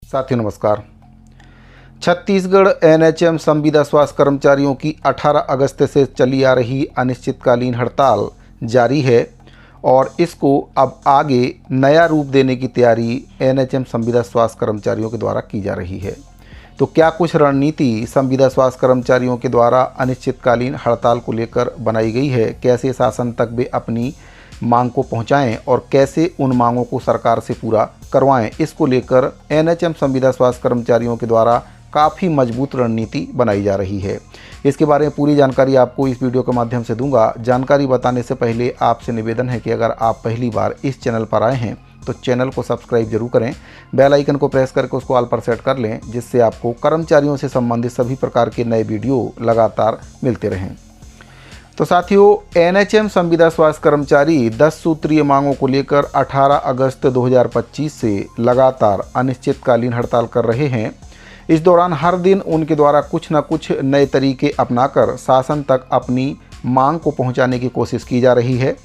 साथियों नमस्कार। छत्तीसगढ़ एनएचएम संविदा स्वास्थ्य कर्मचारियों की 18 अगस्त से चली आ रही अनिश्चितकालीन हड़ताल जारी है और इसको अब आगे नया रूप देने की तैयारी एनएचएम संविदा स्वास्थ्य कर्मचारियों के द्वारा की जा रही है। तो क्या कुछ रणनीति संविदा स्वास्थ्य कर्मचारियों के द्वारा अनिश्चितकालीन हड़ताल को लेकर बनाई गई है, कैसे शासन तक वे अपनी मांग को पहुंचाएं और कैसे उन मांगों को सरकार से पूरा करवाएं, इसको लेकर एनएचएम संविदा स्वास्थ्य कर्मचारियों के द्वारा काफ़ी मजबूत रणनीति बनाई जा रही है। इसके बारे में पूरी जानकारी आपको इस वीडियो के माध्यम से दूंगा। जानकारी बताने से पहले आपसे निवेदन है कि अगर आप पहली बार इस चैनल पर आए हैं तो चैनल को सब्सक्राइब जरूर करें, बेल आइकन को प्रेस करके उसको ऑल पर सेट कर लें, जिससे आपको कर्मचारियों से संबंधित सभी प्रकार के नए वीडियो लगातार मिलते रहें। तो साथियों, एनएचएम संविदा स्वास्थ्य कर्मचारी 10 सूत्रीय मांगों को लेकर 18 अगस्त 2025 से लगातार अनिश्चितकालीन हड़ताल कर रहे हैं। इस दौरान हर दिन उनके द्वारा कुछ न कुछ नए तरीके अपनाकर शासन तक अपनी मांग को पहुंचाने की कोशिश की जा रही है।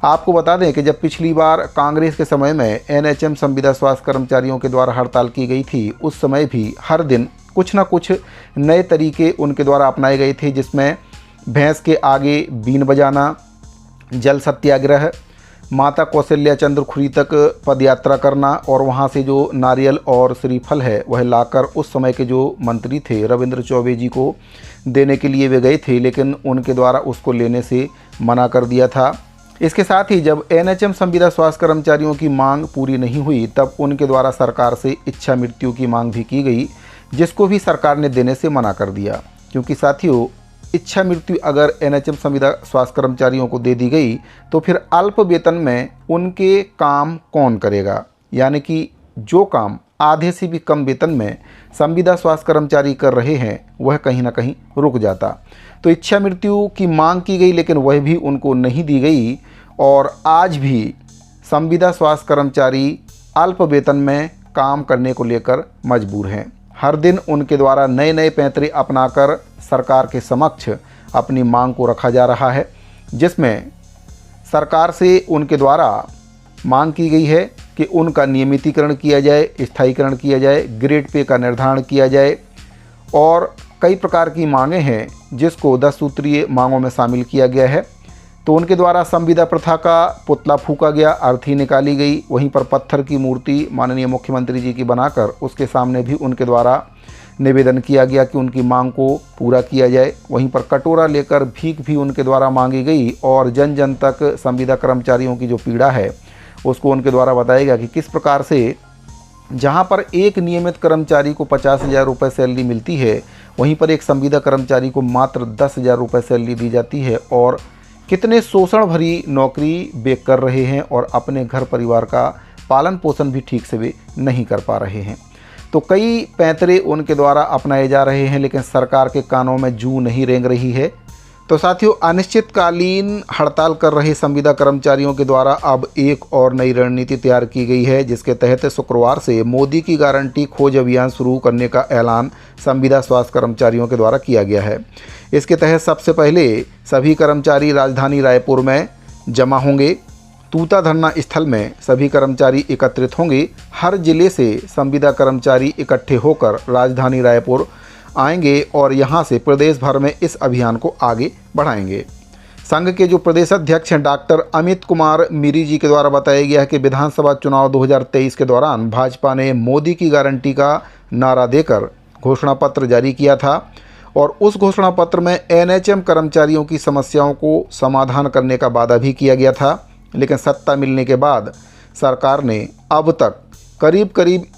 आपको बता दें कि जब पिछली बार कांग्रेस के समय में एनएचएम संविदा स्वास्थ्य कर्मचारियों के द्वारा हड़ताल की गई थी, उस समय भी हर दिन कुछ न कुछ नए तरीके उनके द्वारा अपनाए गए थे, जिसमें भैंस के आगे बीन बजाना, जल सत्याग्रह, माता कौशल्या चंद्र खुरी तक पदयात्रा करना और वहां से जो नारियल और श्रीफल है वह लाकर उस समय के जो मंत्री थे रविंद्र चौबे जी को देने के लिए वे गए थे, लेकिन उनके द्वारा उसको लेने से मना कर दिया था। इसके साथ ही जब एनएचएम संविदा स्वास्थ्य कर्मचारियों की मांग पूरी नहीं हुई, तब उनके द्वारा सरकार से इच्छा मृत्यु की मांग भी की गई, जिसको भी सरकार ने देने से मना कर दिया। क्योंकि साथियों, इच्छा मृत्यु अगर एनएचएम संविदा स्वास्थ्य कर्मचारियों को दे दी गई तो फिर अल्प वेतन में उनके काम कौन करेगा, यानी कि जो काम आधे से भी कम वेतन में संविदा स्वास्थ्य कर्मचारी कर रहे हैं वह कहीं ना कहीं रुक जाता। तो इच्छा मृत्यु की मांग की गई, लेकिन वह भी उनको नहीं दी गई और आज भी संविदा स्वास्थ्य कर्मचारी अल्प वेतन में काम करने को लेकर मजबूर हैं। हर दिन उनके द्वारा नए नए पैंतरे अपनाकर सरकार के समक्ष अपनी मांग को रखा जा रहा है, जिसमें सरकार से उनके द्वारा मांग की गई है कि उनका नियमितीकरण किया जाए, स्थायीकरण किया जाए, ग्रेड पे का निर्धारण किया जाए और कई प्रकार की मांगें हैं जिसको 10 सूत्रीय मांगों में शामिल किया गया है। तो उनके द्वारा संविदा प्रथा का पुतला फूका गया, अर्थी निकाली गई, वहीं पर पत्थर की मूर्ति माननीय मुख्यमंत्री जी की बनाकर उसके सामने भी उनके द्वारा निवेदन किया गया कि उनकी मांग को पूरा किया जाए। वहीं पर कटोरा लेकर भीख भी उनके द्वारा मांगी गई और जन जन तक संविदा कर्मचारियों की जो पीड़ा है उसको उनके द्वारा बताया गया कि किस प्रकार से जहां पर एक नियमित कर्मचारी को 50,000 रुपये सैलरी मिलती है, वहीं पर एक संविदा कर्मचारी को मात्र 10,000 रुपये सैलरी दी जाती है और कितने शोषण भरी नौकरी वे कर रहे हैं और अपने घर परिवार का पालन पोषण भी ठीक से वे नहीं कर पा रहे हैं। तो कई पैंतरे उनके द्वारा अपनाए जा रहे हैं, लेकिन सरकार के कानों में जूं नहीं रेंग रही है। तो साथियों, अनिश्चितकालीन हड़ताल कर रहे संविदा कर्मचारियों के द्वारा अब एक और नई रणनीति तैयार की गई है, जिसके तहत शुक्रवार से मोदी की गारंटी खोज अभियान शुरू करने का ऐलान संविदा स्वास्थ्य कर्मचारियों के द्वारा किया गया है। इसके तहत सबसे पहले सभी कर्मचारी राजधानी रायपुर में जमा होंगे। तूता धरना स्थल में सभी कर्मचारी एकत्रित होंगे। हर जिले से संविदा कर्मचारी इकट्ठे होकर राजधानी रायपुर आएंगे और यहां से प्रदेश भर में इस अभियान को आगे बढ़ाएंगे। संघ के जो प्रदेश अध्यक्ष हैं डॉक्टर अमित कुमार मीरी जी के द्वारा बताया गया है कि विधानसभा चुनाव 2023 के दौरान भाजपा ने मोदी की गारंटी का नारा देकर घोषणा पत्र जारी किया था और उस घोषणा पत्र में एनएचएम कर्मचारियों की समस्याओं को समाधान करने का वादा भी किया गया था। लेकिन सत्ता मिलने के बाद सरकार ने अब तक करीब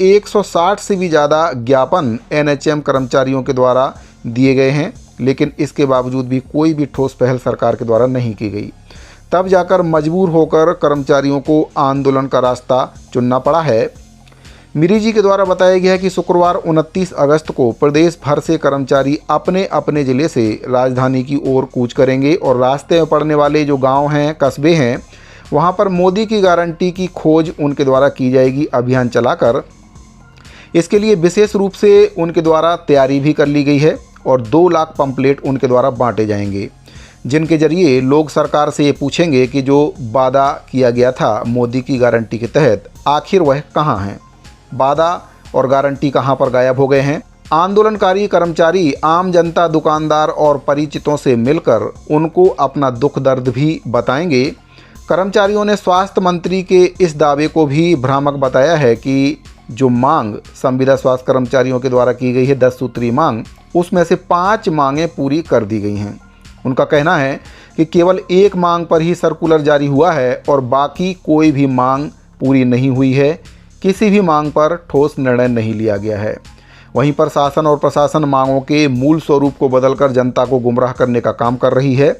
160 से भी ज़्यादा ज्ञापन एनएचएम कर्मचारियों के द्वारा दिए गए हैं, लेकिन इसके बावजूद भी कोई भी ठोस पहल सरकार के द्वारा नहीं की गई। तब जाकर मजबूर होकर कर्मचारियों को आंदोलन का रास्ता चुनना पड़ा है। मीरी जी के द्वारा बताया गया है कि शुक्रवार 29 अगस्त को प्रदेश भर से कर्मचारी अपने अपने ज़िले से राजधानी की ओर कूच करेंगे और रास्ते में पड़ने वाले जो गाँव हैं, कस्बे हैं, वहाँ पर मोदी की गारंटी की खोज उनके द्वारा की जाएगी अभियान चलाकर। इसके लिए विशेष रूप से उनके द्वारा तैयारी भी कर ली गई है और 2 लाख पंपलेट उनके द्वारा बांटे जाएंगे, जिनके जरिए लोग सरकार से ये पूछेंगे कि जो वादा किया गया था मोदी की गारंटी के तहत आखिर वह कहाँ है। वादा और गारंटी कहां पर गायब हो गए हैं। आंदोलनकारी कर्मचारी आम जनता, दुकानदार और परिचितों से मिलकर उनको अपना दुख दर्द भी बताएंगे। कर्मचारियों ने स्वास्थ्य मंत्री के इस दावे को भी भ्रामक बताया है कि जो मांग संविदा स्वास्थ्य कर्मचारियों के द्वारा की गई है 10 सूत्री मांग, उसमें से 5 मांगें पूरी कर दी गई हैं। उनका कहना है कि केवल एक मांग पर ही सर्कुलर जारी हुआ है और बाकी कोई भी मांग पूरी नहीं हुई है। किसी भी मांग पर ठोस निर्णय नहीं लिया गया है। वहीं पर शासन और प्रशासन मांगों के मूल स्वरूप को बदलकर जनता को गुमराह करने का काम कर रही है।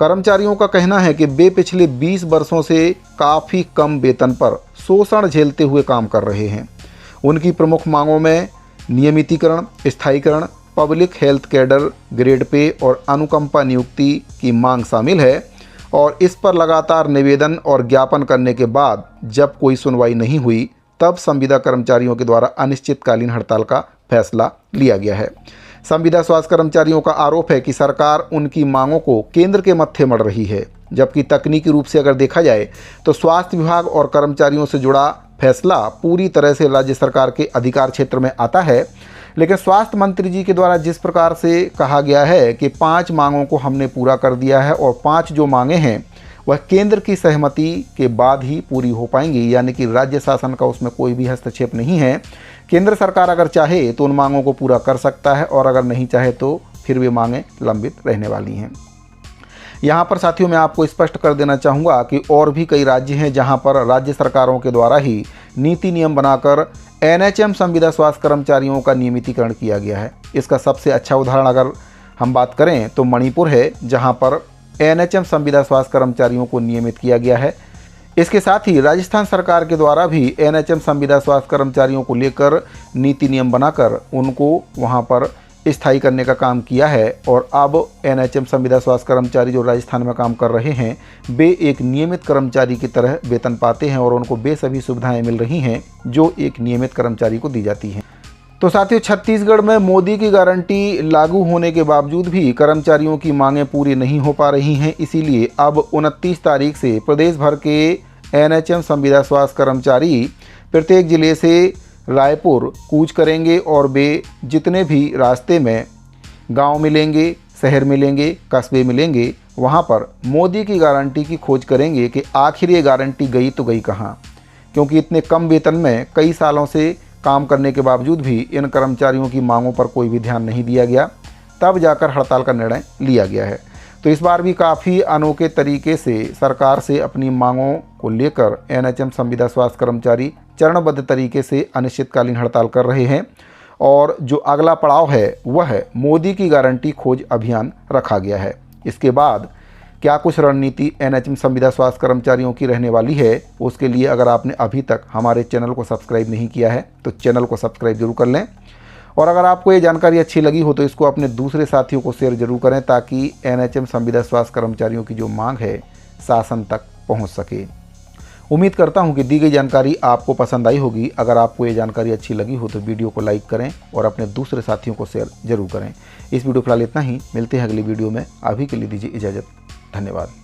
कर्मचारियों का कहना है कि वे पिछले 20 वर्षों से काफ़ी कम वेतन पर शोषण झेलते हुए काम कर रहे हैं। उनकी प्रमुख मांगों में नियमितीकरण, स्थायीकरण, public health cadre grade pay और अनुकंपा नियुक्ति की मांग शामिल है। और इस पर लगातार निवेदन और ज्ञापन करने के बाद जब कोई सुनवाई नहीं हुई, तब संविदा कर्मचारियों के द्वारा अनिश्चितकालीन हड़ताल का फैसला लिया गया है। संविदा स्वास्थ्य कर्मचारियों का आरोप है कि सरकार उनकी मांगों को केंद्र के मत्थे मढ़ रही है, जबकि तकनीकी रूप से अगर देखा जाए तो स्वास्थ्य विभाग और कर्मचारियों से जुड़ा फैसला पूरी तरह से राज्य सरकार के अधिकार क्षेत्र में आता है। लेकिन स्वास्थ्य मंत्री जी के द्वारा जिस प्रकार से कहा गया है कि 5 मांगों को हमने पूरा कर दिया है और 5 जो मांगें हैं वह केंद्र की सहमति के बाद ही पूरी हो पाएंगी, यानी कि राज्य शासन का उसमें कोई भी हस्तक्षेप नहीं है। केंद्र सरकार अगर चाहे तो उन मांगों को पूरा कर सकता है और अगर नहीं चाहे तो फिर वे मांगें लंबित रहने वाली हैं। यहाँ पर साथियों मैं आपको स्पष्ट कर देना चाहूँगा कि और भी कई राज्य हैं जहाँ पर राज्य सरकारों के द्वारा ही नीति नियम बनाकर एनएचएम संविदा स्वास्थ्य कर्मचारियों का नियमितीकरण किया गया है। इसका सबसे अच्छा उदाहरण अगर हम बात करें तो मणिपुर है, जहाँ पर एनएचएम संविदा स्वास्थ्य कर्मचारियों को नियमित किया गया है। इसके साथ ही राजस्थान सरकार के द्वारा भी एनएचएम संविदा स्वास्थ्य कर्मचारियों को लेकर नीति नियम बनाकर उनको वहां पर स्थायी करने का काम किया है। और अब एनएचएम संविदा स्वास्थ्य कर्मचारी जो राजस्थान में काम कर रहे हैं वे एक नियमित कर्मचारी की तरह वेतन पाते हैं और उनको वे सभी सुविधाएं मिल रही हैं जो एक नियमित कर्मचारी को दी जाती हैं। तो साथियों, छत्तीसगढ़ में मोदी की गारंटी लागू होने के बावजूद भी कर्मचारियों की मांगें पूरी नहीं हो पा रही हैं। इसीलिए अब 29 तारीख से प्रदेश भर के एनएचएम संविदा स्वास्थ्य कर्मचारी प्रत्येक जिले से रायपुर कूच करेंगे और वे जितने भी रास्ते में गांव मिलेंगे, शहर मिलेंगे, कस्बे मिलेंगे, वहां पर मोदी की गारंटी की खोज करेंगे कि आखिर ये गारंटी गई तो गई कहाँ। क्योंकि इतने कम वेतन में कई सालों से काम करने के बावजूद भी इन कर्मचारियों की मांगों पर कोई भी ध्यान नहीं दिया गया, तब जाकर हड़ताल का निर्णय लिया गया है। तो इस बार भी काफ़ी अनोखे तरीके से सरकार से अपनी मांगों को लेकर एनएचएम संविदा स्वास्थ्य कर्मचारी चरणबद्ध तरीके से अनिश्चितकालीन हड़ताल कर रहे हैं। और जो अगला पड़ाव है वह है मोदी की गारंटी खोज अभियान रखा गया है। इसके बाद क्या कुछ रणनीति एनएचएम संविदा स्वास्थ्य कर्मचारियों की रहने वाली है, उसके लिए अगर आपने अभी तक हमारे चैनल को सब्सक्राइब नहीं किया है तो चैनल को सब्सक्राइब जरूर कर लें। और अगर आपको ये जानकारी अच्छी लगी हो तो इसको अपने दूसरे साथियों को शेयर जरूर करें ताकि एनएचएम संविदा स्वास्थ्य कर्मचारियों की जो मांग है शासन तक पहुंच सके। उम्मीद करता हूं कि दी गई जानकारी आपको पसंद आई होगी। अगर आपको ये जानकारी अच्छी लगी हो तो वीडियो को लाइक करें और अपने दूसरे साथियों को शेयर जरूर करें। इस वीडियो फिलहाल इतना ही, मिलते हैं अगली वीडियो में। अभी के लिए दीजिए इजाज़त। धन्यवाद।